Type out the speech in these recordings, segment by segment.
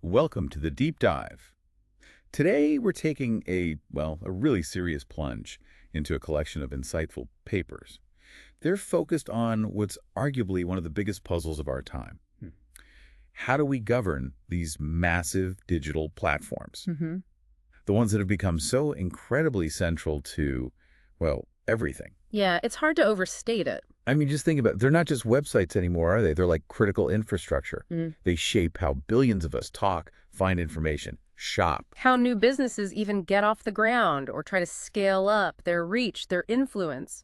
Welcome to the Deep Dive. Today we're taking a really serious plunge into a collection of insightful papers. They're focused on what's arguably one of the biggest puzzles of our time. How do we govern these massive digital platforms? The ones that have become so incredibly central to, everything. Yeah, it's hard to overstate it. I mean, just think about it. They're not just websites anymore, are they? They're like critical infrastructure. They shape how billions of us talk, find information, shop. How new businesses even get off the ground or try to scale up their reach, their influence.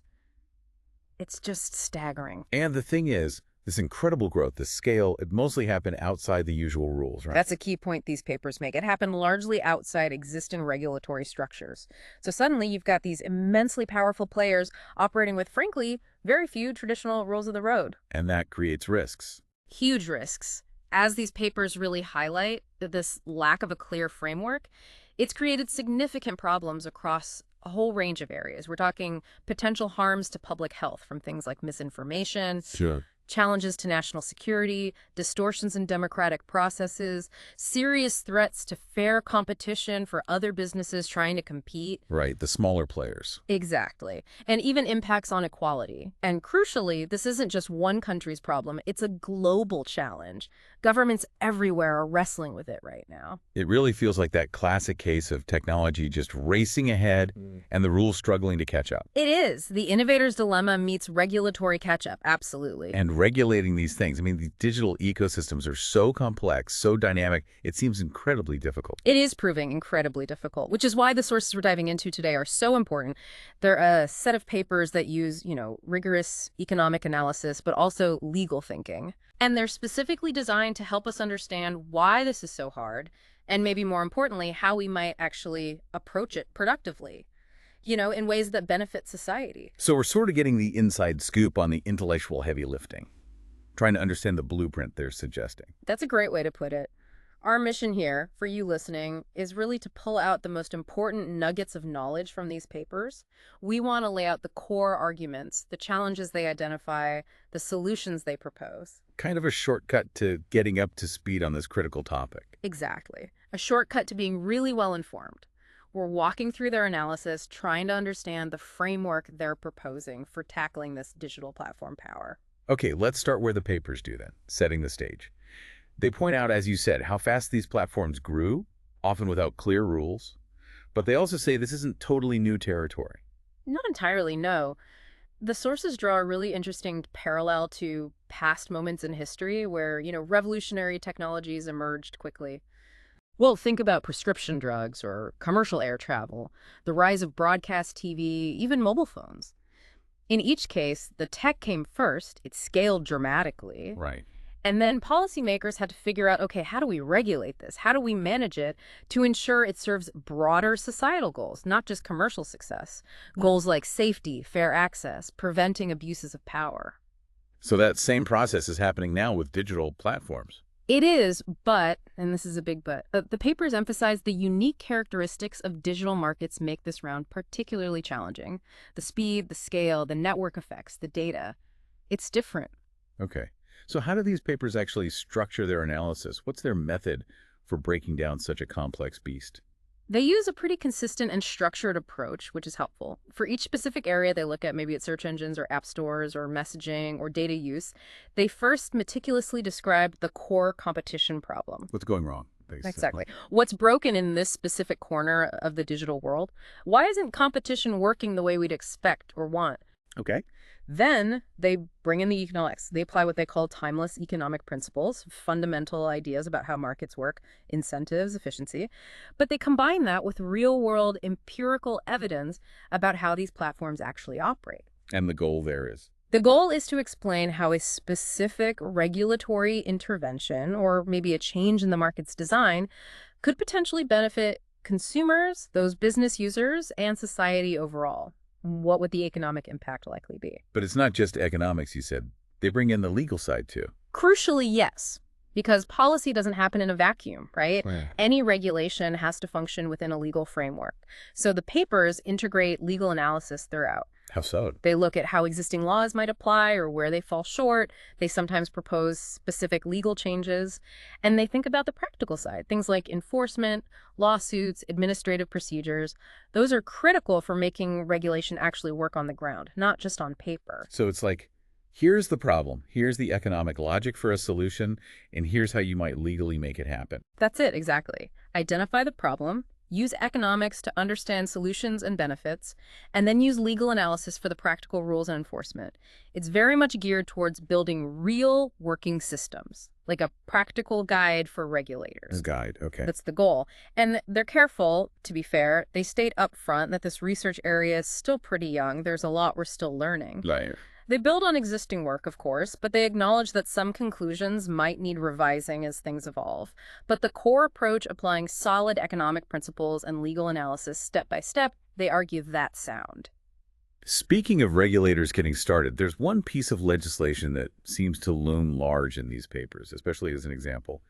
It's just staggering. And the thing is, this incredible growth, this scale, it mostly happened outside the usual rules, right? That's a key point these papers make. It happened largely outside existing regulatory structures. So suddenly you've got these immensely powerful players operating with, frankly, very few traditional rules of the road. And that creates risks. Huge risks. As these papers really highlight this lack of a clear framework, it's created significant problems across a whole range of areas. We're talking potential harms to public health from things like misinformation, challenges to national security, distortions in democratic processes, serious threats to fair competition for other businesses trying to compete. Right, the smaller players. Exactly. And even impacts on equality. And crucially, this isn't just one country's problem, it's a global challenge. Governments everywhere are wrestling with it right now. It really feels like that classic case of technology just racing ahead and the rules struggling to catch up. It is. The innovator's dilemma meets regulatory catch-up, absolutely. And regulating these things, I mean, the digital ecosystems are so complex, so dynamic, it seems incredibly difficult. It is proving incredibly difficult, which is why the sources we're diving into today are so important. They're a set of papers that use, rigorous economic analysis, but also legal thinking. And they're specifically designed to help us understand why this is so hard, and maybe more importantly, how we might actually approach it productively, in ways that benefit society. So we're sort of getting the inside scoop on the intellectual heavy lifting, trying to understand the blueprint they're suggesting. That's a great way to put it. Our mission here, for you listening, is really to pull out the most important nuggets of knowledge from these papers. We want to lay out the core arguments, the challenges they identify, the solutions they propose. Kind of a shortcut to getting up to speed on this critical topic. Exactly. A shortcut to being really well informed. We're walking through their analysis, trying to understand the framework they're proposing for tackling this digital platform power. Okay, let's start where the papers do then, setting the stage. They point out, as you said, how fast these platforms grew, often without clear rules. But they also say this isn't totally new territory. Not entirely, no. The sources draw a really interesting parallel to past moments in history where, revolutionary technologies emerged quickly. Well, think about prescription drugs or commercial air travel, the rise of broadcast TV, even mobile phones. In each case, the tech came first, it scaled dramatically. Right. And then policymakers had to figure out, okay, how do we regulate this? How do we manage it to ensure it serves broader societal goals, not just commercial success? Goals like safety, fair access, preventing abuses of power. So that same process is happening now with digital platforms. It is, but, and this is a big but, the papers emphasize the unique characteristics of digital markets make this round particularly challenging. The speed, the scale, the network effects, the data. It's different. Okay. So how do these papers actually structure their analysis? What's their method for breaking down such a complex beast? They use a pretty consistent and structured approach, which is helpful. For each specific area they look at, maybe it's search engines or app stores or messaging or data use, they first meticulously describe the core competition problem. What's going wrong, basically? Exactly. What's broken in this specific corner of the digital world? Why isn't competition working the way we'd expect or want? Okay. Then they bring in the economics. They apply what they call timeless economic principles, fundamental ideas about how markets work, incentives, efficiency. But they combine that with real-world empirical evidence about how these platforms actually operate. And the goal there is? The goal is to explain how a specific regulatory intervention, or maybe a change in the market's design, could potentially benefit consumers, those business users, and society overall. What would the economic impact likely be? But it's not just economics, you said. They bring in the legal side, too. Crucially, yes. Because policy doesn't happen in a vacuum, right? Right. Any regulation has to function within a legal framework. So the papers integrate legal analysis throughout. How so? They look at how existing laws might apply or where they fall short. They sometimes propose specific legal changes. And they think about the practical side, things like enforcement, lawsuits, administrative procedures. Those are critical for making regulation actually work on the ground, not just on paper. So it's like, here's the problem, here's the economic logic for a solution, and here's how you might legally make it happen. That's it, exactly. Identify the problem, use economics to understand solutions and benefits, and then use legal analysis for the practical rules and enforcement. It's very much geared towards building real working systems, like a practical guide for regulators. Guide, okay. That's the goal. And they're careful, to be fair. They state up front that this research area is still pretty young. There's a lot we're still learning. Right. They build on existing work, of course, but they acknowledge that some conclusions might need revising as things evolve. But the core approach, applying solid economic principles and legal analysis step by step, they argue that's sound. Speaking of regulators getting started, there's one piece of legislation that seems to loom large in these papers, especially as an example.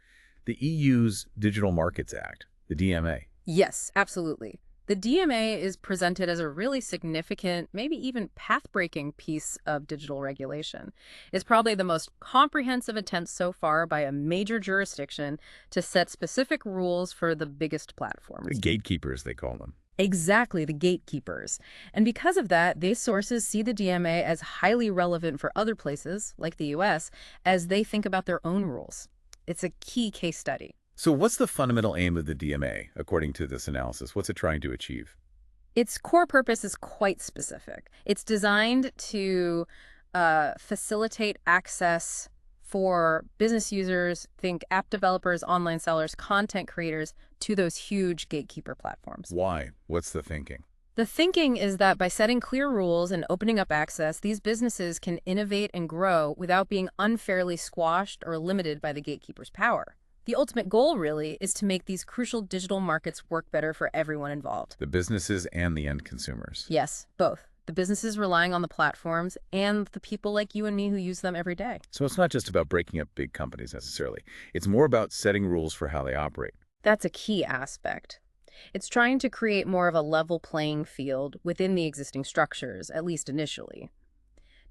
The EU's Digital Markets Act, the DMA. Yes, absolutely. The DMA is presented as a really significant, maybe even path-breaking piece of digital regulation. It's probably the most comprehensive attempt so far by a major jurisdiction to set specific rules for the biggest platforms. The gatekeepers, they call them. Exactly, the gatekeepers. And because of that, these sources see the DMA as highly relevant for other places, like the US, as they think about their own rules. It's a key case study. So what's the fundamental aim of the DMA, according to this analysis? What's it trying to achieve? Its core purpose is quite specific. It's designed to facilitate access for business users, think app developers, online sellers, content creators, to those huge gatekeeper platforms. Why? What's the thinking? The thinking is that by setting clear rules and opening up access, these businesses can innovate and grow without being unfairly squashed or limited by the gatekeeper's power. The ultimate goal, really, is to make these crucial digital markets work better for everyone involved. The businesses and the end consumers. Yes, both. The businesses relying on the platforms and the people like you and me who use them every day. So it's not just about breaking up big companies necessarily. It's more about setting rules for how they operate. That's a key aspect. It's trying to create more of a level playing field within the existing structures, at least initially.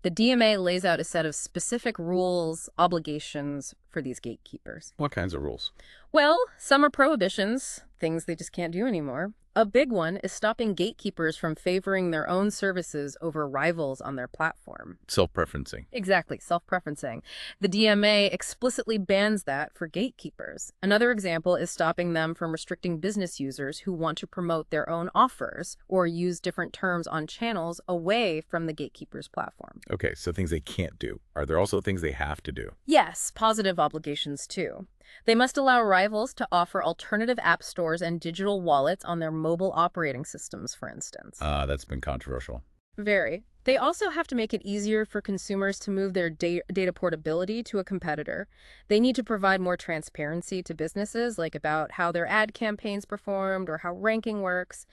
The DMA lays out a set of specific rules, obligations for these gatekeepers. What kinds of rules? Well, some are prohibitions, things they just can't do anymore. A big one is stopping gatekeepers from favoring their own services over rivals on their platform. Self-preferencing. Exactly, self-preferencing. The DMA explicitly bans that for gatekeepers. Another example is stopping them from restricting business users who want to promote their own offers or use different terms on channels away from the gatekeeper's platform. Okay, so things they can't do. Are there also things they have to do? Yes, positive obligations too. They must allow rivals to offer alternative app stores and digital wallets on their mobile operating systems, for instance. That's been controversial. Very. They also have to make it easier for consumers to move their data portability to a competitor. They need to provide more transparency to businesses, like about how their ad campaigns performed or how ranking works.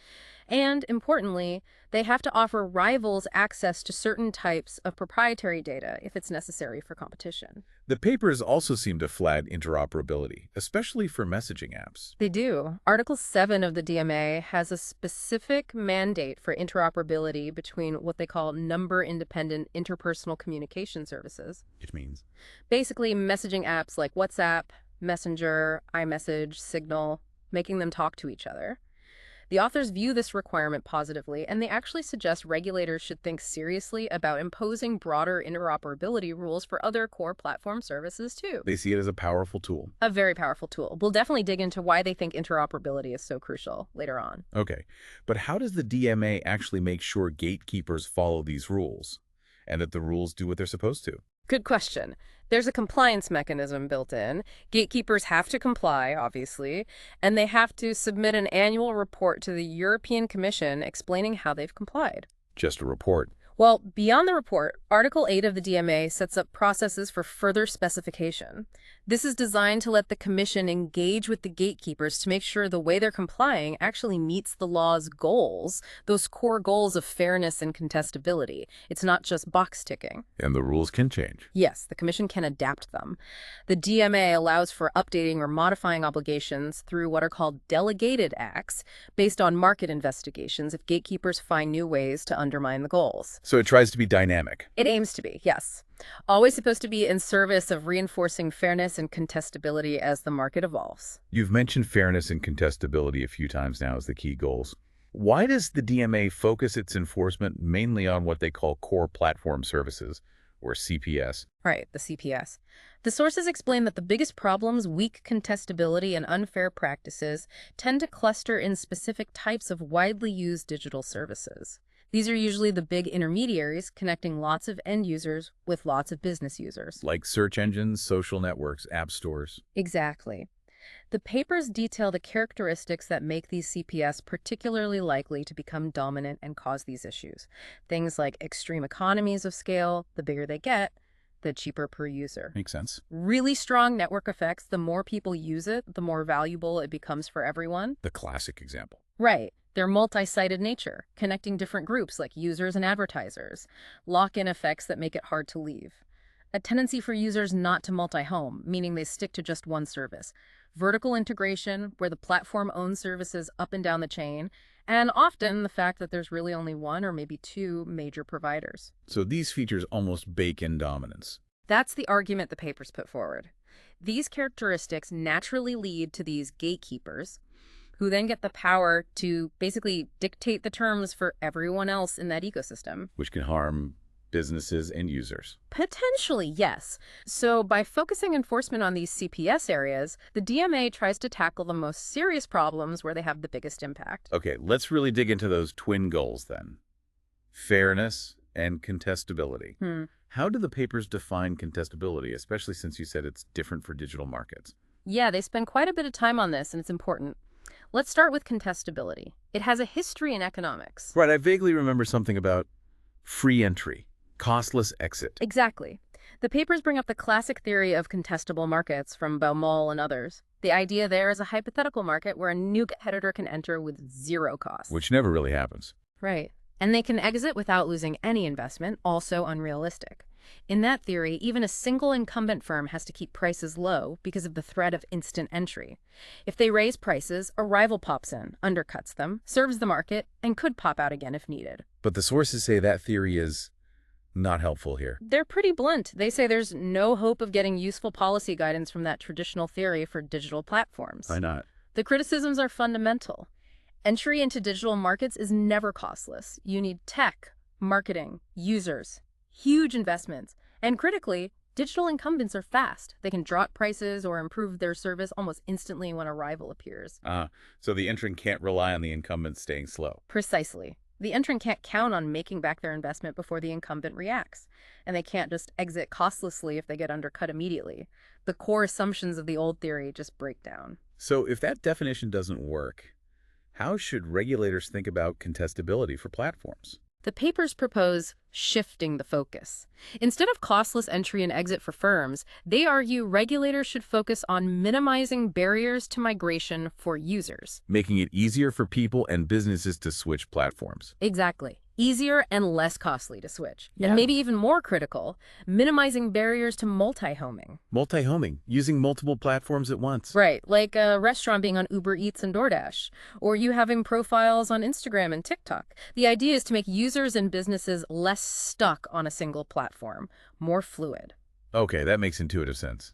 And importantly, they have to offer rivals access to certain types of proprietary data if it's necessary for competition. The papers also seem to flag interoperability, especially for messaging apps. They do. Article 7 of the DMA has a specific mandate for interoperability between what they call number-independent interpersonal communication services. Which means? Basically, messaging apps like WhatsApp, Messenger, iMessage, Signal, making them talk to each other. The authors view this requirement positively, and they actually suggest regulators should think seriously about imposing broader interoperability rules for other core platform services, too. They see it as a powerful tool. A very powerful tool. We'll definitely dig into why they think interoperability is so crucial later on. Okay, but how does the DMA actually make sure gatekeepers follow these rules and that the rules do what they're supposed to? Good question. There's a compliance mechanism built in. Gatekeepers have to comply, obviously, and they have to submit an annual report to the European Commission explaining how they've complied. Just a report. Well, beyond the report, Article 8 of the DMA sets up processes for further specification. This is designed to let the commission engage with the gatekeepers to make sure the way they're complying actually meets the law's goals, those core goals of fairness and contestability. It's not just box ticking. And the rules can change. Yes, the commission can adapt them. The DMA allows for updating or modifying obligations through what are called delegated acts based on market investigations if gatekeepers find new ways to undermine the goals. So it tries to be dynamic. It aims to be, yes. Always supposed to be in service of reinforcing fairness and contestability as the market evolves. You've mentioned fairness and contestability a few times now as the key goals. Why does the DMA focus its enforcement mainly on what they call core platform services, or CPS? Right, the CPS. The sources explain that the biggest problems, weak contestability and unfair practices, tend to cluster in specific types of widely used digital services. These are usually the big intermediaries connecting lots of end users with lots of business users. Like search engines, social networks, app stores. Exactly. The papers detail the characteristics that make these CPS particularly likely to become dominant and cause these issues. Things like extreme economies of scale, the bigger they get, the cheaper per user. Makes sense. Really strong network effects, the more people use it, the more valuable it becomes for everyone. The classic example. Right. Their multi-sided nature, connecting different groups like users and advertisers. Lock-in effects that make it hard to leave. A tendency for users not to multi-home, meaning they stick to just one service. Vertical integration, where the platform owns services up and down the chain, and often the fact that there's really only one or maybe two major providers. So these features almost bake in dominance. That's the argument the papers put forward. These characteristics naturally lead to these gatekeepers, who then get the power to basically dictate the terms for everyone else in that ecosystem. Which can harm businesses and users. Potentially, yes. So by focusing enforcement on these CPS areas, the DMA tries to tackle the most serious problems where they have the biggest impact. Okay, let's really dig into those twin goals then. Fairness and contestability. How do the papers define contestability, especially since you said it's different for digital markets? Yeah, they spend quite a bit of time on this, and it's important. Let's start with contestability. It has a history in economics. Right, I vaguely remember something about free entry, costless exit. Exactly. The papers bring up the classic theory of contestable markets from Baumol and others. The idea there is a hypothetical market where a new competitor can enter with zero cost. Which never really happens. Right. And they can exit without losing any investment, also unrealistic. In that theory, even a single incumbent firm has to keep prices low because of the threat of instant entry. If they raise prices, a rival pops in, undercuts them, serves the market, and could pop out again if needed. But the sources say that theory is not helpful here. They're pretty blunt. They say there's no hope of getting useful policy guidance from that traditional theory for digital platforms. Why not? The criticisms are fundamental. Entry into digital markets is never costless. You need tech, marketing, users, huge investments, and critically, digital incumbents are fast. They can drop prices or improve their service almost instantly when a rival appears. So the entrant can't rely on the incumbent staying slow. Precisely. The entrant can't count on making back their investment before the incumbent reacts, and they can't just exit costlessly if they get undercut immediately. The core assumptions of the old theory just break down. So if that definition doesn't work, how should regulators think about contestability for platforms? The papers propose shifting the focus. Instead of costless entry and exit for firms, they argue regulators should focus on minimizing barriers to migration for users. Making it easier for people and businesses to switch platforms. Exactly. Easier and less costly to switch. Yeah. And maybe even more critical, minimizing barriers to multi-homing. Multi-homing, using multiple platforms at once. Right, like a restaurant being on Uber Eats and DoorDash, or you having profiles on Instagram and TikTok. The idea is to make users and businesses less stuck on a single platform, more fluid. Okay, that makes intuitive sense.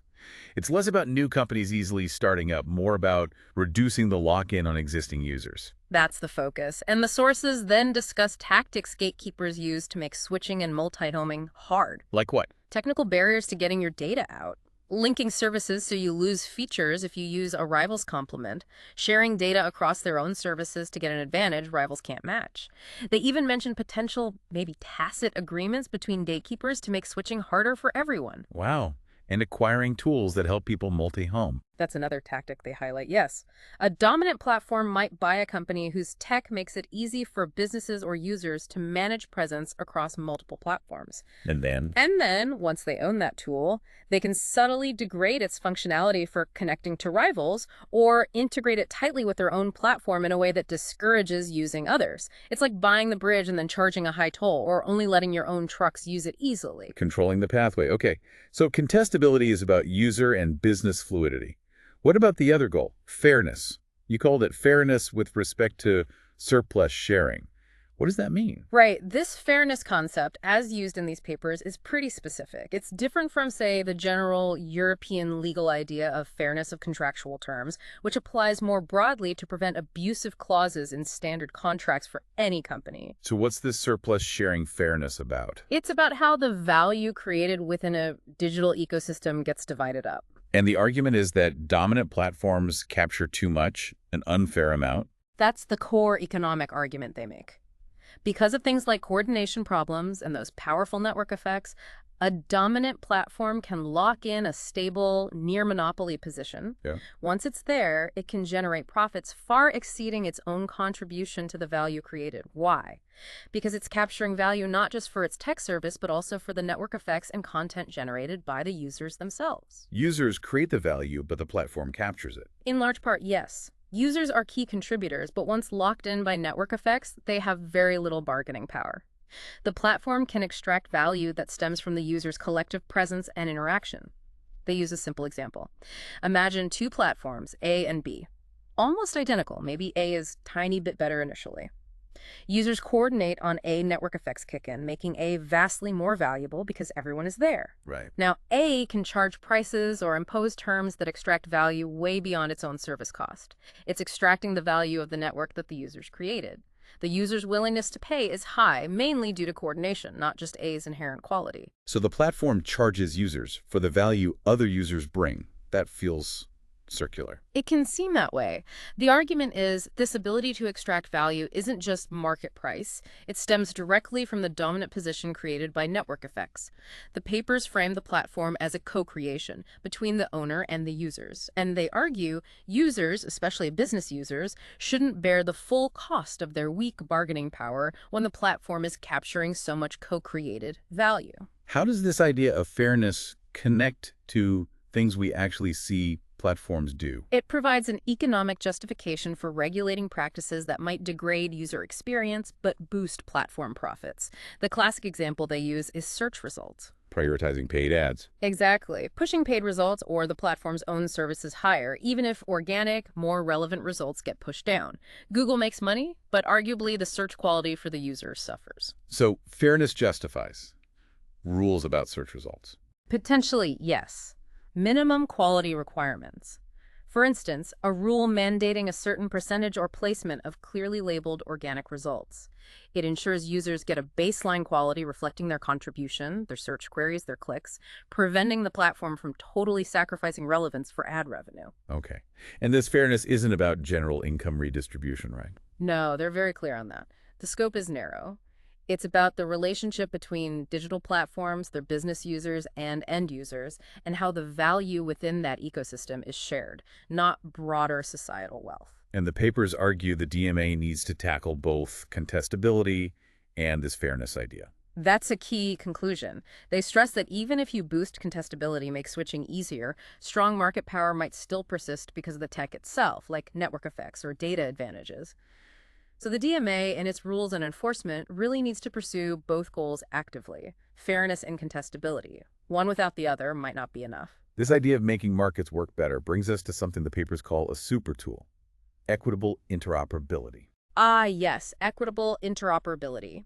It's less about new companies easily starting up, more about reducing the lock-in on existing users. That's the focus. And the sources then discuss tactics gatekeepers use to make switching and multi-homing hard. Like what? Technical barriers to getting your data out. Linking services so you lose features if you use a rival's complement. Sharing data across their own services to get an advantage rivals can't match. They even mention potential, maybe tacit agreements between gatekeepers to make switching harder for everyone. Wow. And acquiring tools that help people multi-home. That's another tactic they highlight. Yes. A dominant platform might buy a company whose tech makes it easy for businesses or users to manage presence across multiple platforms. And then? And then, once they own that tool, they can subtly degrade its functionality for connecting to rivals or integrate it tightly with their own platform in a way that discourages using others. It's like buying the bridge and then charging a high toll, or only letting your own trucks use it easily. Controlling the pathway. Okay, so contestability is about user and business fluidity. What about the other goal, fairness? You called it fairness with respect to surplus sharing. What does that mean? Right. This fairness concept, as used in these papers, is pretty specific. It's different from, say, the general European legal idea of fairness of contractual terms, which applies more broadly to prevent abusive clauses in standard contracts for any company. So what's this surplus sharing fairness about? It's about how the value created within a digital ecosystem gets divided up. And the argument is that dominant platforms capture too much, an unfair amount. That's the core economic argument they make. Because of things like coordination problems and those powerful network effects, a dominant platform can lock in a stable, near-monopoly position. Yeah. Once it's there, it can generate profits far exceeding its own contribution to the value created. Why? Because it's capturing value not just for its tech service, but also for the network effects and content generated by the users themselves. Users create the value, but the platform captures it. In large part, yes. Users are key contributors, but once locked in by network effects, they have very little bargaining power. The platform can extract value that stems from the user's collective presence and interaction. They use a simple example. Imagine two platforms, A and B. Almost identical. Maybe A is a tiny bit better initially. Users coordinate on A, network effects kick in, making A vastly more valuable because everyone is there. Right. Now, A can charge prices or impose terms that extract value way beyond its own service cost. It's extracting the value of the network that the users created. The user's willingness to pay is high, mainly due to coordination, not just A's inherent quality. So the platform charges users for the value other users bring. That feels circular. It can seem that way. The argument is this ability to extract value isn't just market price. It stems directly from the dominant position created by network effects. The papers frame the platform as a co-creation between the owner and the users. And they argue users, especially business users, shouldn't bear the full cost of their weak bargaining power when the platform is capturing so much co-created value. How does this idea of fairness connect to things we actually see platforms do? It provides an economic justification for regulating practices that might degrade user experience but boost platform profits. The classic example they use is search results. Prioritizing paid ads. Exactly. Pushing paid results or the platform's own services higher, even if organic, more relevant results get pushed down. Google makes money, but arguably the search quality for the user suffers. So fairness justifies rules about search results. Potentially, yes. Minimum quality requirements. For instance, a rule mandating a certain percentage or placement of clearly labeled organic results. It ensures users get a baseline quality reflecting their contribution, their search queries, their clicks, preventing the platform from totally sacrificing relevance for ad revenue. Okay. And this fairness isn't about general income redistribution, right? No, they're very clear on that. The scope is narrow. It's about the relationship between digital platforms, their business users, and end users, and how the value within that ecosystem is shared, not broader societal wealth. And the papers argue the DMA needs to tackle both contestability and this fairness idea. That's a key conclusion. They stress that even if you boost contestability, make switching easier, strong market power might still persist because of the tech itself, like network effects or data advantages. So the DMA and its rules and enforcement really needs to pursue both goals actively, fairness and contestability. One without the other might not be enough. This idea of making markets work better brings us to something the papers call a super tool, equitable interoperability. Ah, yes, equitable interoperability.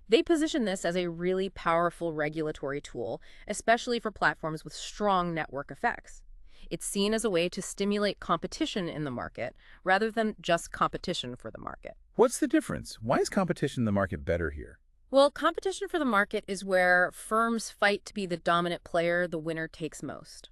They position this as a really powerful regulatory tool, especially for platforms with strong network effects. It's seen as a way to stimulate competition in the market rather than just competition for the market. What's the difference? Why is competition in the market better here? Well, competition for the market is where firms fight to be the dominant player, the winner takes most.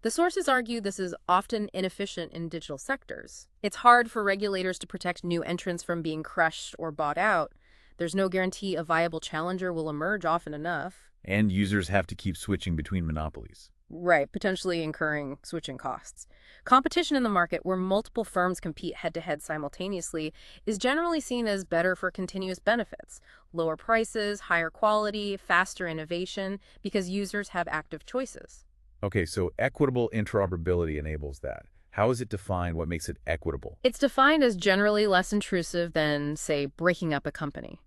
The sources argue this is often inefficient in digital sectors. It's hard for regulators to protect new entrants from being crushed or bought out. There's no guarantee a viable challenger will emerge often enough. And users have to keep switching between monopolies. Right, potentially incurring switching costs. Competition in the market where multiple firms compete head-to-head simultaneously is generally seen as better for continuous benefits, lower prices, higher quality, faster innovation, because users have active choices. Okay, so equitable interoperability enables that. How is it defined? What makes it equitable? It's defined as generally less intrusive than, say, breaking up a company.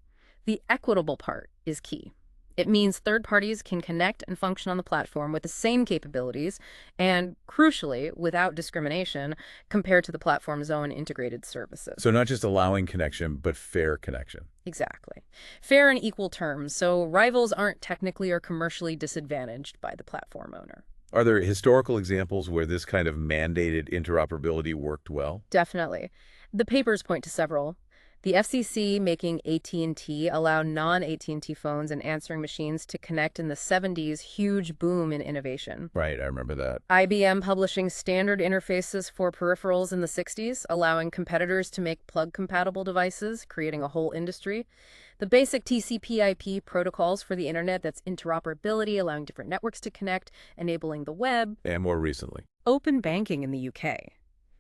The equitable part is key. It means third parties can connect and function on the platform with the same capabilities and, crucially, without discrimination compared to the platform's own integrated services. So not just allowing connection, but fair connection. Exactly. Fair and equal terms, so rivals aren't technically or commercially disadvantaged by the platform owner. Are there historical examples where this kind of mandated interoperability worked well? Definitely. The papers point to several. The FCC making AT&T allow non-AT&T phones and answering machines to connect in the 70s, huge boom in innovation. Right, I remember that. IBM publishing standard interfaces for peripherals in the 60s, allowing competitors to make plug-compatible devices, creating a whole industry. The basic TCP/IP protocols for the internet, that's interoperability, allowing different networks to connect, enabling the web. And more recently. Open banking in the UK.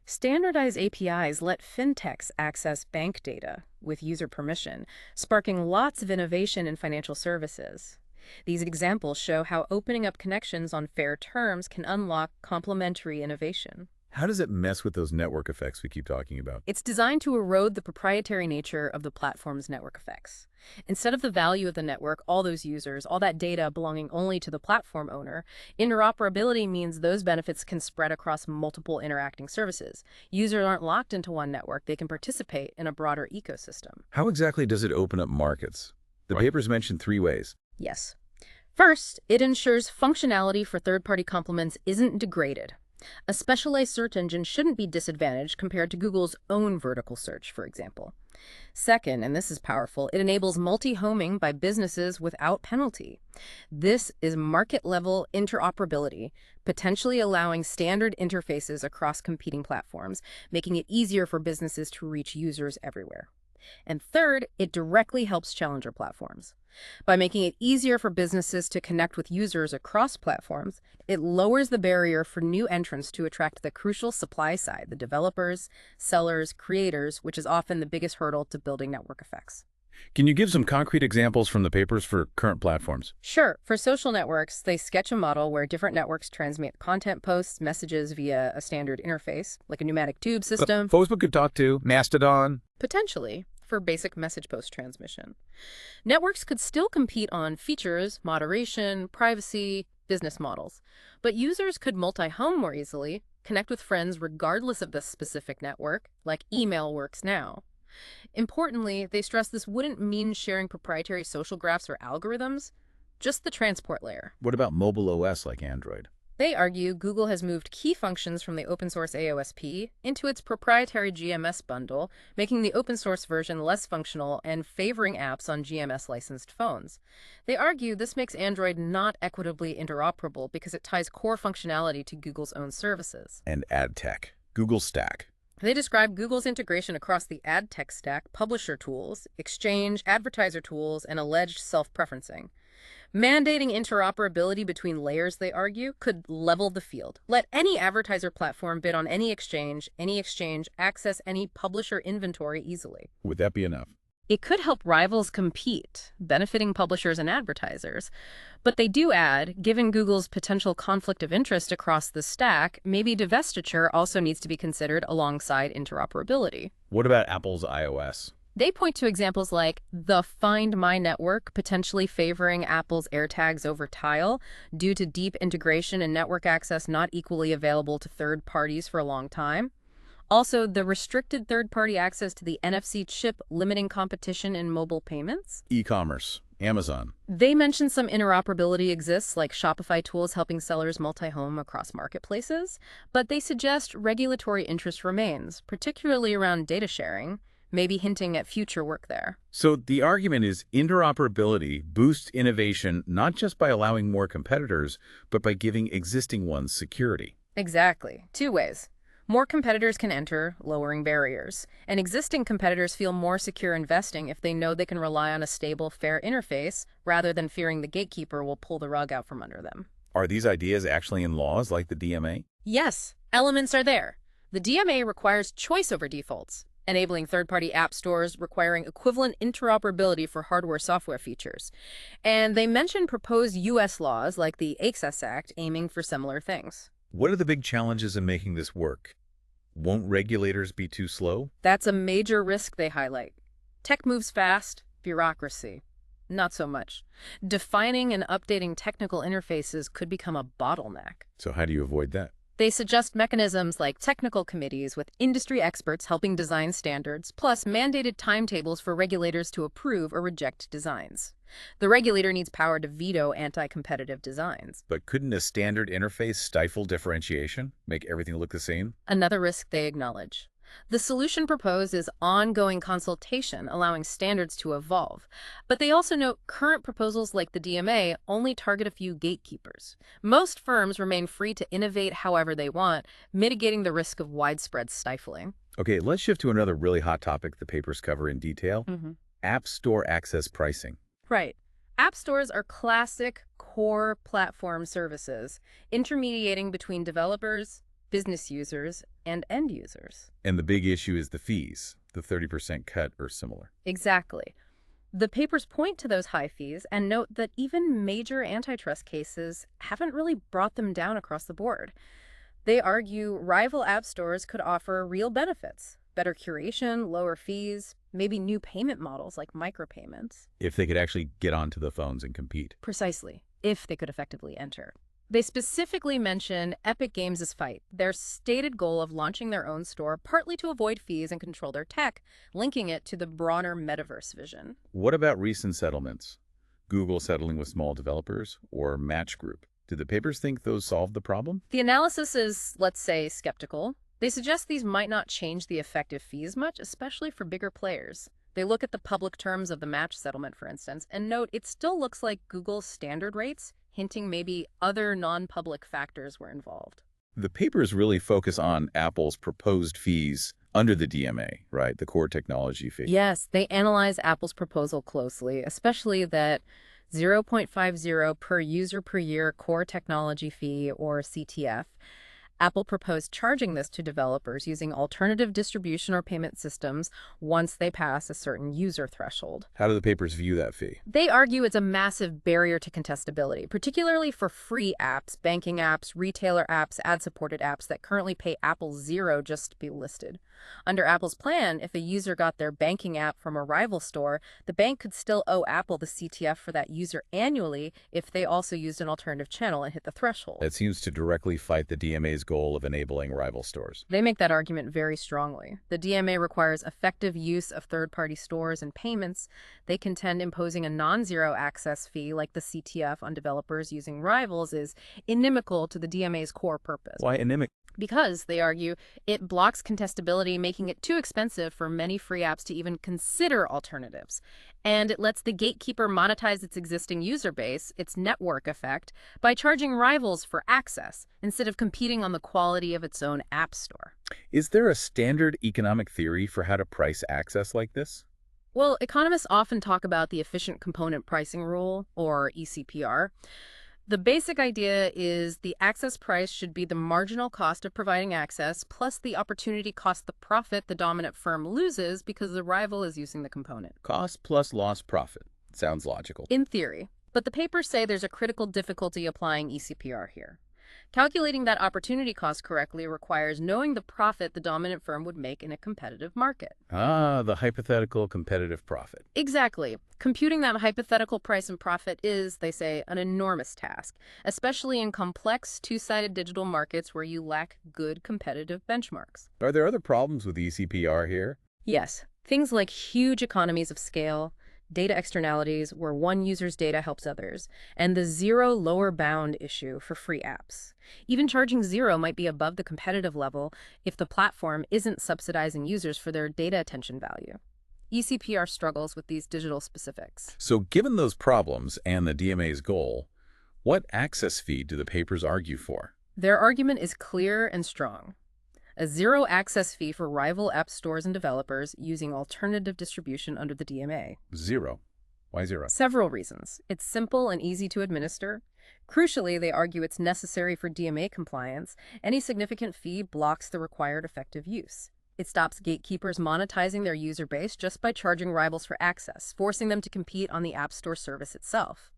Standardized APIs let fintechs access bank data with user permission, sparking lots of innovation in financial services. These examples show how opening up connections on fair terms can unlock complementary innovation. How does it mess with those network effects we keep talking about? It's designed to erode the proprietary nature of the platform's network effects. Instead of the value of the network, all those users, all that data belonging only to the platform owner, interoperability means those benefits can spread across multiple interacting services. Users aren't locked into one network. They can participate in a broader ecosystem. How exactly does it open up markets? The papers mention 3 ways. Yes. First, it ensures functionality for third-party complements isn't degraded. A specialized search engine shouldn't be disadvantaged compared to Google's own vertical search, for example. Second, and this is powerful, it enables multi-homing by businesses without penalty. This is market-level interoperability, potentially allowing standard interfaces across competing platforms, making it easier for businesses to reach users everywhere. And third, it directly helps challenger platforms. By making it easier for businesses to connect with users across platforms, it lowers the barrier for new entrants to attract the crucial supply side, the developers, sellers, creators, which is often the biggest hurdle to building network effects. Can you give some concrete examples from the papers for current platforms? Sure. For social networks, they sketch a model where different networks transmit content posts, messages via a standard interface, like a pneumatic tube system. Facebook could talk to Mastodon. Potentially, for basic message post transmission. Networks could still compete on features, moderation, privacy, business models, but users could multi-home more easily, connect with friends regardless of the specific network, like email works now. Importantly, they stress this wouldn't mean sharing proprietary social graphs or algorithms, just the transport layer. What about mobile OS like Android? They argue Google has moved key functions from the open-source AOSP into its proprietary GMS bundle, making the open-source version less functional and favoring apps on GMS-licensed phones. They argue this makes Android not equitably interoperable because it ties core functionality to Google's own services. And ad tech. Google Stack. They describe Google's integration across the ad tech stack, publisher tools, exchange, advertiser tools, and alleged self-preferencing. Mandating interoperability between layers, they argue, could level the field. Let any advertiser platform bid on any exchange access any publisher inventory easily. Would that be enough? It could help rivals compete, benefiting publishers and advertisers. But they do add, given Google's potential conflict of interest across the stack, maybe divestiture also needs to be considered alongside interoperability. What about Apple's iOS? They point to examples like the Find My network potentially favoring Apple's AirTags over Tile due to deep integration and network access not equally available to third parties for a long time. Also, the restricted third-party access to the NFC chip limiting competition in mobile payments. E-commerce. Amazon. They mention some interoperability exists, like Shopify tools helping sellers multi-home across marketplaces, but they suggest regulatory interest remains, particularly around data sharing, maybe hinting at future work there. So the argument is interoperability boosts innovation not just by allowing more competitors, but by giving existing ones security. Exactly. 2 ways. More competitors can enter, lowering barriers, and existing competitors feel more secure investing if they know they can rely on a stable, fair interface rather than fearing the gatekeeper will pull the rug out from under them. Are these ideas actually in laws like the DMA? Yes, elements are there. The DMA requires choice over defaults, enabling third-party app stores requiring equivalent interoperability for hardware-software features. And they mention proposed U.S. laws like the Access Act aiming for similar things. What are the big challenges in making this work? Won't regulators be too slow? That's a major risk they highlight. Tech moves fast, bureaucracy, not so much. Defining and updating technical interfaces could become a bottleneck. So how do you avoid that? They suggest mechanisms like technical committees with industry experts helping design standards, plus mandated timetables for regulators to approve or reject designs. The regulator needs power to veto anti-competitive designs. But couldn't a standard interface stifle differentiation, make everything look the same? Another risk they acknowledge. The solution proposed is ongoing consultation, allowing standards to evolve. But they also note current proposals like the DMA only target a few gatekeepers. Most firms remain free to innovate however they want, mitigating the risk of widespread stifling. Okay, let's shift to another really hot topic the papers cover in detail. App Store access pricing. Right. App stores are classic core platform services, intermediating between developers, business users, and end users. And the big issue is the fees, the 30% cut or similar. Exactly. The papers point to those high fees and note that even major antitrust cases haven't really brought them down across the board. They argue rival app stores could offer real benefits, better curation, lower fees, maybe new payment models like micropayments. If they could actually get onto the phones and compete. Precisely, if they could effectively enter. They specifically mention Epic Games' Fight, their stated goal of launching their own store partly to avoid fees and control their tech, linking it to the broader metaverse vision. What about recent settlements? Google settling with small developers or Match Group? Do the papers think those solve the problem? The analysis is, let's say, skeptical. They suggest these might not change the effective fees much, especially for bigger players. They look at the public terms of the Match settlement, for instance, and note it still looks like Google's standard rates, hinting maybe other non-public factors were involved. The papers really focus on Apple's proposed fees under the DMA, right? The core technology fee. Yes, they analyze Apple's proposal closely, especially that 0.50 per user per year core technology fee, or CTF. Apple proposed charging this to developers using alternative distribution or payment systems once they pass a certain user threshold. How do the papers view that fee? They argue it's a massive barrier to contestability, particularly for free apps, banking apps, retailer apps, ad-supported apps that currently pay Apple $0 just to be listed. Under Apple's plan, if a user got their banking app from a rival store, the bank could still owe Apple the CTF for that user annually if they also used an alternative channel and hit the threshold. That seems to directly fight the DMA's goal of enabling rival stores. They make that argument very strongly. The DMA requires effective use of third-party stores and payments. They contend imposing a non-zero access fee like the CTF on developers using rivals is inimical to the DMA's core purpose. Why inimic? Because, they argue, it blocks contestability, making it too expensive for many free apps to even consider alternatives. And it lets the gatekeeper monetize its existing user base, its network effect, by charging rivals for access, instead of competing on the quality of its own app store. Is there a standard economic theory for how to price access like this? Well, economists often talk about the efficient component pricing rule, or ECPR. The basic idea is the access price should be the marginal cost of providing access plus the opportunity cost, the profit the dominant firm loses because the rival is using the component. Cost plus lost profit. Sounds logical. In theory. But the papers say there's a critical difficulty applying ECPR here. Calculating that opportunity cost correctly requires knowing the profit the dominant firm would make in a competitive market. Ah, the hypothetical competitive profit. Exactly. Computing that hypothetical price and profit is, they say, an enormous task, especially in complex two-sided digital markets where you lack good competitive benchmarks. Are there other problems with ECPR here? Yes, things like huge economies of scale, data externalities where one user's data helps others, and the zero lower bound issue for free apps. Even charging $0 might be above the competitive level if the platform isn't subsidizing users for their data attention value. ECPR struggles with these digital specifics. So given those problems and the DMA's goal, what access fee do the papers argue for? Their argument is clear and strong. A zero access fee for rival app stores and developers using alternative distribution under the DMA. 0. Why 0? Several reasons. It's simple and easy to administer. Crucially, they argue it's necessary for DMA compliance. Any significant fee blocks the required effective use. It stops gatekeepers monetizing their user base just by charging rivals for access, forcing them to compete on the App Store service itself.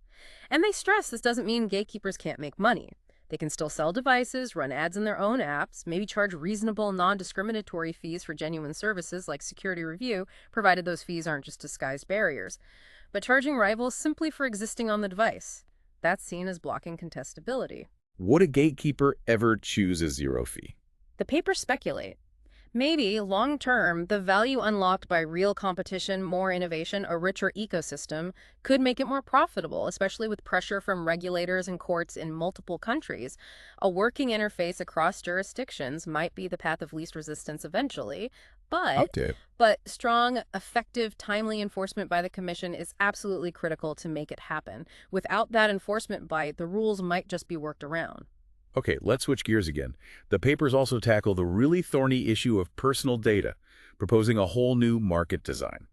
And they stress this doesn't mean gatekeepers can't make money. They can still sell devices, run ads in their own apps, maybe charge reasonable, non-discriminatory fees for genuine services like security review, provided those fees aren't just disguised barriers. But charging rivals simply for existing on the device, that's seen as blocking contestability. Would a gatekeeper ever choose a zero fee? The papers speculate. Maybe, long-term, the value unlocked by real competition, more innovation, a richer ecosystem could make it more profitable, especially with pressure from regulators and courts in multiple countries. A working interface across jurisdictions might be the path of least resistance eventually, but Update. strong, effective, timely enforcement by the Commission is absolutely critical to make it happen. Without that enforcement bite, the rules might just be worked around. Okay, let's switch gears again. The papers also tackle the really thorny issue of personal data, proposing a whole new market design.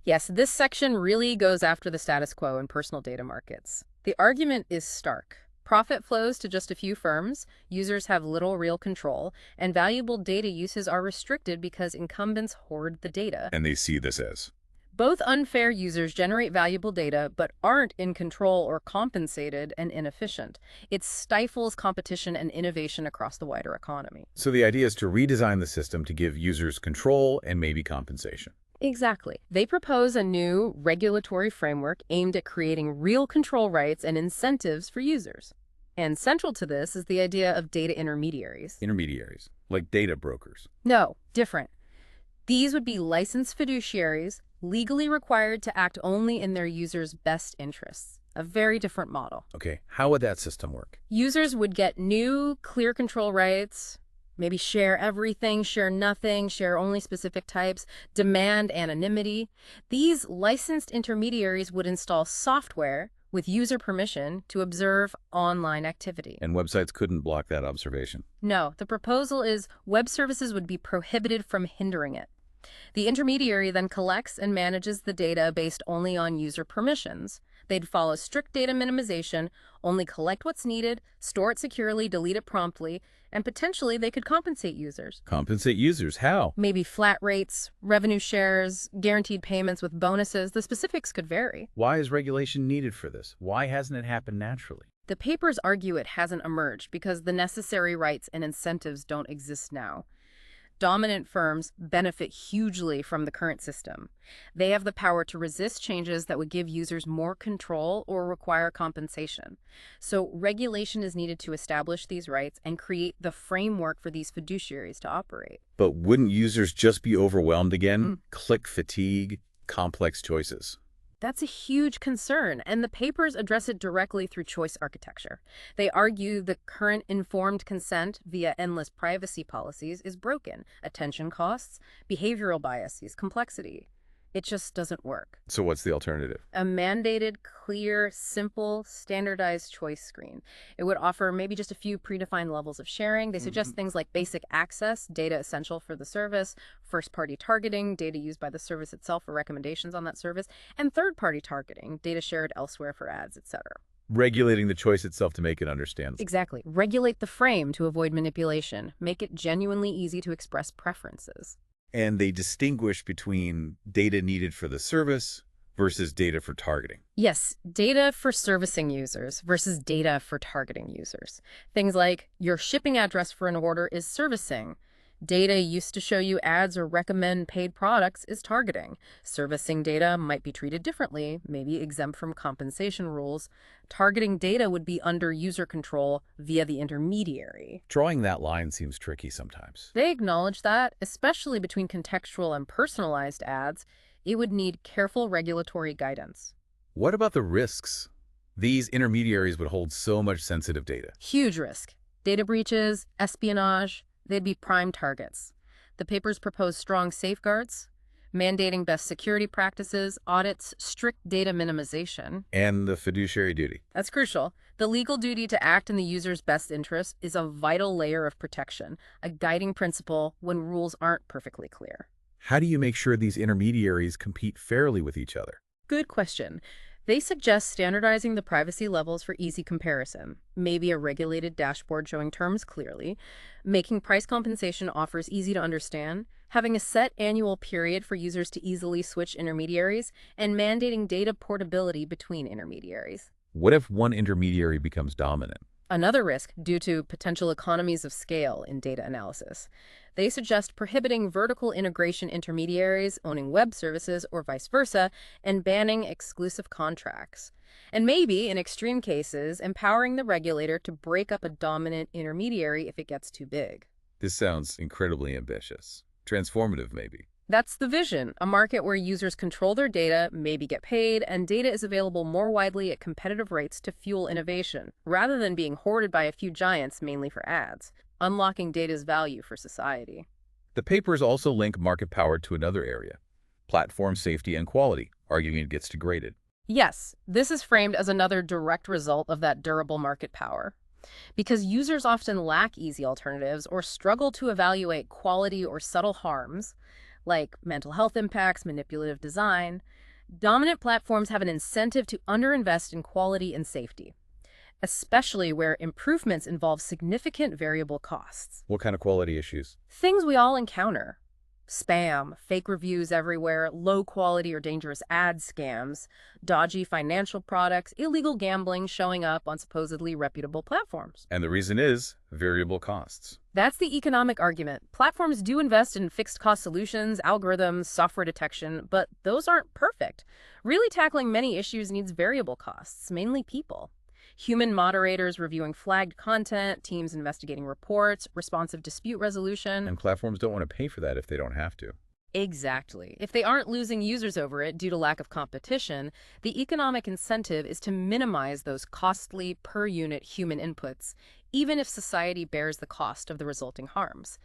Yes, this section really goes after the status quo in personal data markets. The argument is stark. Profit flows to just a few firms, users have little real control, and valuable data uses are restricted because incumbents hoard the data. And they see this as Both unfair users generate valuable data but aren't in control or compensated and inefficient. It stifles competition and innovation across the wider economy. So the idea is to redesign the system to give users control and maybe compensation. Exactly. They propose a new regulatory framework aimed at creating real control rights and incentives for users. And central to this is the idea of data intermediaries. Intermediaries, like data brokers. No, different. These would be licensed fiduciaries, legally required to act only in their users' best interests. A very different model. Okay, how would that system work? Users would get new, clear control rights, maybe share everything, share nothing, share only specific types, demand anonymity. These licensed intermediaries would install software with user permission to observe online activity. And websites couldn't block that observation. No, the proposal is web services would be prohibited from hindering it. The intermediary then collects and manages the data based only on user permissions. They'd follow strict data minimization, only collect what's needed, store it securely, delete it promptly, and potentially they could compensate users. Compensate users? How? Maybe flat rates, revenue shares, guaranteed payments with bonuses. The specifics could vary. Why is regulation needed for this? Why hasn't it happened naturally? The papers argue it hasn't emerged because the necessary rights and incentives don't exist now. Dominant firms benefit hugely from the current system. They have the power to resist changes that would give users more control or require compensation. So regulation is needed to establish these rights and create the framework for these fiduciaries to operate. But wouldn't users just be overwhelmed again? Click fatigue, complex choices. That's a huge concern, and the papers address it directly through choice architecture. They argue the current informed consent via endless privacy policies is broken. Attention costs, behavioral biases, complexity. It just doesn't work. So what's the alternative? A mandated, clear, simple, standardized choice screen. It would offer maybe just a few predefined levels of sharing. They suggest things like basic access, data essential for the service, first-party targeting, data used by the service itself for recommendations on that service, and third-party targeting, data shared elsewhere for ads, etc. Regulating the choice itself to make it understandable. Exactly. Regulate the frame to avoid manipulation. Make it genuinely easy to express preferences. And they distinguish between data needed for the service versus data for targeting. Yes, data for servicing users versus data for targeting users. Things like your shipping address for an order is servicing. Data used to show you ads or recommend paid products is targeting. Servicing data might be treated differently, maybe exempt from compensation rules. Targeting data would be under user control via the intermediary. Drawing that line seems tricky sometimes. They acknowledge that, especially between contextual and personalized ads, it would need careful regulatory guidance. What about the risks? These intermediaries would hold so much sensitive data. Huge risk. Data breaches, espionage, they'd be prime targets. The papers propose strong safeguards, mandating best security practices, audits, strict data minimization. And the fiduciary duty. That's crucial. The legal duty to act in the user's best interest is a vital layer of protection, a guiding principle when rules aren't perfectly clear. How do you make sure these intermediaries compete fairly with each other? Good question. They suggest standardizing the privacy levels for easy comparison, maybe a regulated dashboard showing terms clearly, making price compensation offers easy to understand, having a set annual period for users to easily switch intermediaries, and mandating data portability between intermediaries. What if one intermediary becomes dominant? Another risk due to potential economies of scale in data analysis. They suggest prohibiting vertical integration intermediaries owning web services or vice versa and banning exclusive contracts. And maybe, in extreme cases, empowering the regulator to break up a dominant intermediary if it gets too big. This sounds incredibly ambitious. Transformative, maybe. That's the vision, a market where users control their data, maybe get paid, and data is available more widely at competitive rates to fuel innovation, rather than being hoarded by a few giants mainly for ads, unlocking data's value for society. The papers also link market power to another area, platform safety and quality, arguing it gets degraded. Yes, this is framed as another direct result of that durable market power. Because users often lack easy alternatives or struggle to evaluate quality or subtle harms, like mental health impacts, manipulative design, dominant platforms have an incentive to underinvest in quality and safety, especially where improvements involve significant variable costs. What kind of quality issues? Things we all encounter. Spam, fake reviews everywhere, low quality or dangerous ad scams, dodgy financial products, illegal gambling showing up on supposedly reputable platforms. And the reason is variable costs. That's the economic argument. Platforms do invest in fixed cost solutions, algorithms, software detection, but those aren't perfect. Really tackling many issues needs variable costs, mainly people. Human moderators reviewing flagged content, teams investigating reports, responsive dispute resolution. And platforms don't want to pay for that if they don't have to. Exactly. If they aren't losing users over it due to lack of competition, the economic incentive is to minimize those costly per-unit human inputs, even if society bears the cost of the resulting harms.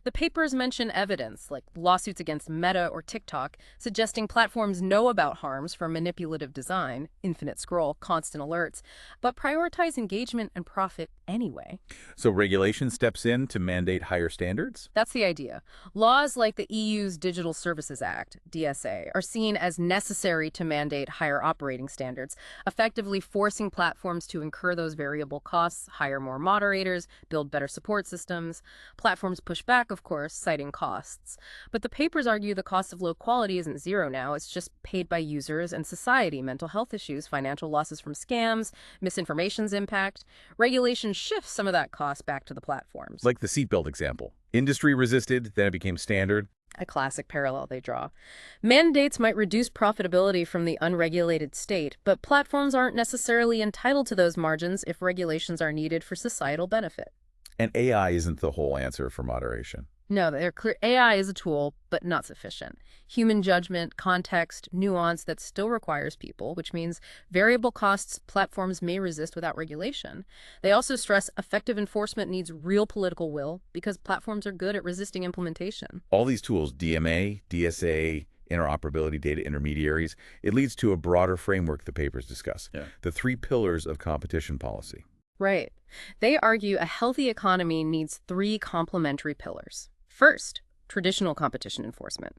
The papers mention evidence, like lawsuits against Meta or TikTok, suggesting platforms know about harms from manipulative design, infinite scroll, constant alerts, but prioritize engagement and profit anyway. So regulation steps in to mandate higher standards? That's the idea. Laws like the EU's Digital Services Act, DSA, are seen as necessary to mandate higher operating standards, effectively forcing platforms to incur those variable costs, hire more moderators, build better support systems. Platforms push back, of course, citing costs. But the papers argue the cost of low quality isn't zero now, it's just paid by users and society, mental health issues, financial losses from scams, misinformation's impact. Regulation shifts some of that cost back to the platforms. Like the seatbelt example. Industry resisted, then it became standard. A classic parallel they draw. Mandates might reduce profitability from the unregulated state, but platforms aren't necessarily entitled to those margins if regulations are needed for societal benefit. And AI isn't the whole answer for moderation. No, they're clear. AI is a tool, but not sufficient. Human judgment, context, nuance that still requires people, which means variable costs platforms may resist without regulation. They also stress effective enforcement needs real political will because platforms are good at resisting implementation. All these tools, DMA, DSA, interoperability data intermediaries, it leads to a broader framework the papers discuss. The 3 pillars of competition policy. Right. They argue a healthy economy needs 3 complementary pillars. First, traditional competition enforcement.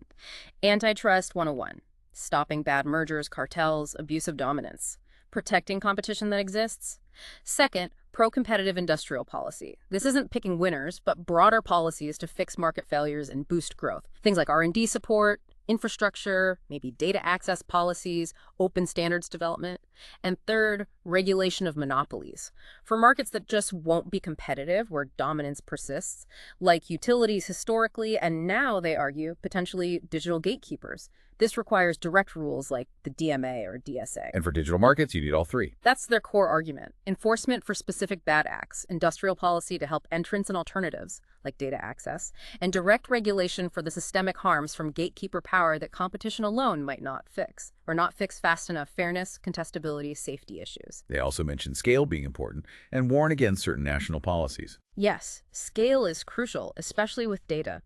Antitrust 101, stopping bad mergers, cartels, abusive dominance. Protecting competition that exists. Second, pro-competitive industrial policy. This isn't picking winners, but broader policies to fix market failures and boost growth. Things like R&D support, infrastructure, maybe data access policies, open standards development. And third, regulation of monopolies. For markets that just won't be competitive, where dominance persists, like utilities historically, and now, they argue, potentially digital gatekeepers. This requires direct rules like the DMA or DSA. And for digital markets, you need all 3. That's their core argument. Enforcement for specific bad acts, industrial policy to help entrants and alternatives, like data access, and direct regulation for the systemic harms from gatekeeper power that competition alone might not fix, or not fix fast enough fairness, contestability, safety issues. They also mention scale being important and warn against certain national policies. Yes, scale is crucial, especially with data.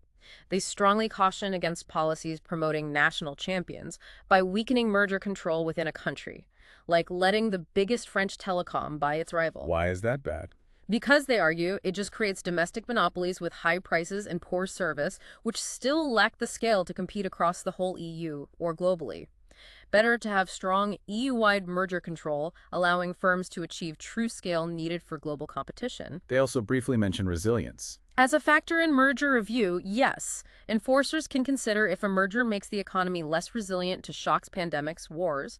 They strongly caution against policies promoting national champions by weakening merger control within a country, like letting the biggest French telecom buy its rival. Why is that bad? Because, they argue, it just creates domestic monopolies with high prices and poor service, which still lack the scale to compete across the whole EU or globally. Better to have strong EU-wide merger control, allowing firms to achieve true scale needed for global competition. They also briefly mention resilience. As a factor in merger review, yes, enforcers can consider if a merger makes the economy less resilient to shocks, pandemics, wars.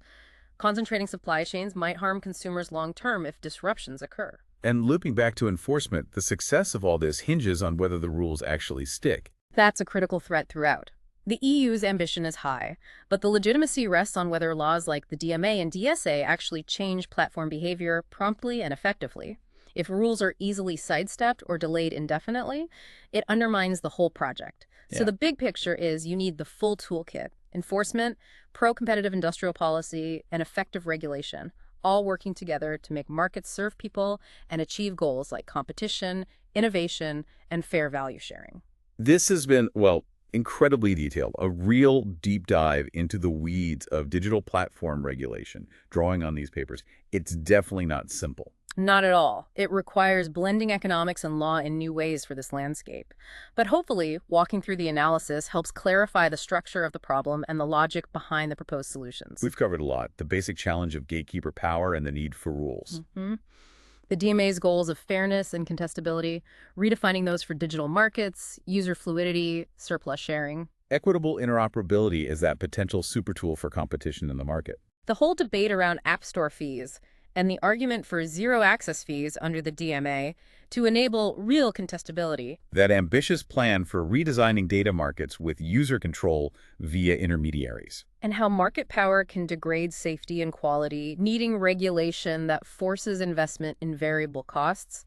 Concentrating supply chains might harm consumers long term if disruptions occur. And looping back to enforcement, the success of all this hinges on whether the rules actually stick. That's a critical threat throughout. The EU's ambition is high, but the legitimacy rests on whether laws like the DMA and DSA actually change platform behavior promptly and effectively. If rules are easily sidestepped or delayed indefinitely, it undermines the whole project. So Yeah. the big picture is you need the full toolkit: enforcement, pro-competitive industrial policy, and effective regulation, all working together to make markets serve people and achieve goals like competition, innovation, and fair value sharing. This has been, well, incredibly detailed, a real deep dive into the weeds of digital platform regulation, drawing on these papers. It's definitely not simple. Not at all. It requires blending economics and law in new ways for this landscape. But hopefully, walking through the analysis helps clarify the structure of the problem and the logic behind the proposed solutions. We've covered a lot, the basic challenge of gatekeeper power and the need for rules. The DMA's goals of fairness and contestability, redefining those for digital markets, user fluidity, surplus sharing. Equitable interoperability is that potential super tool for competition in the market. The whole debate around App Store fees and the argument for zero access fees under the DMA to enable real contestability. That ambitious plan for redesigning data markets with user control via intermediaries. And how market power can degrade safety and quality, needing regulation that forces investment in variable costs,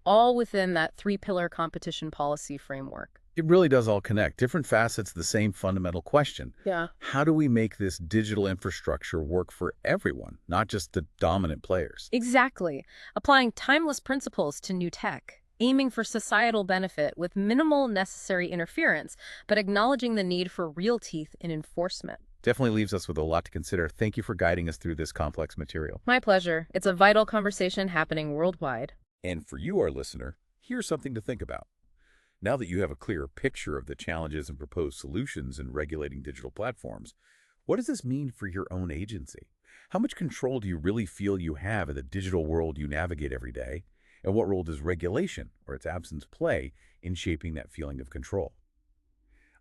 all within that three-pillar competition policy framework. It really does all connect. Different facets, the same fundamental question. Yeah. How do we make this digital infrastructure work for everyone, not just the dominant players? Exactly. Applying timeless principles to new tech, aiming for societal benefit with minimal necessary interference, but acknowledging the need for real teeth in enforcement. Definitely leaves us with a lot to consider. Thank you for guiding us through this complex material. My pleasure. It's a vital conversation happening worldwide. And for you, our listener, here's something to think about. Now that you have a clearer picture of the challenges and proposed solutions in regulating digital platforms, what does this mean for your own agency? How much control do you really feel you have in the digital world you navigate every day? And what role does regulation, or its absence, play in shaping that feeling of control?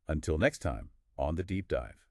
Until next time, on The Deep Dive.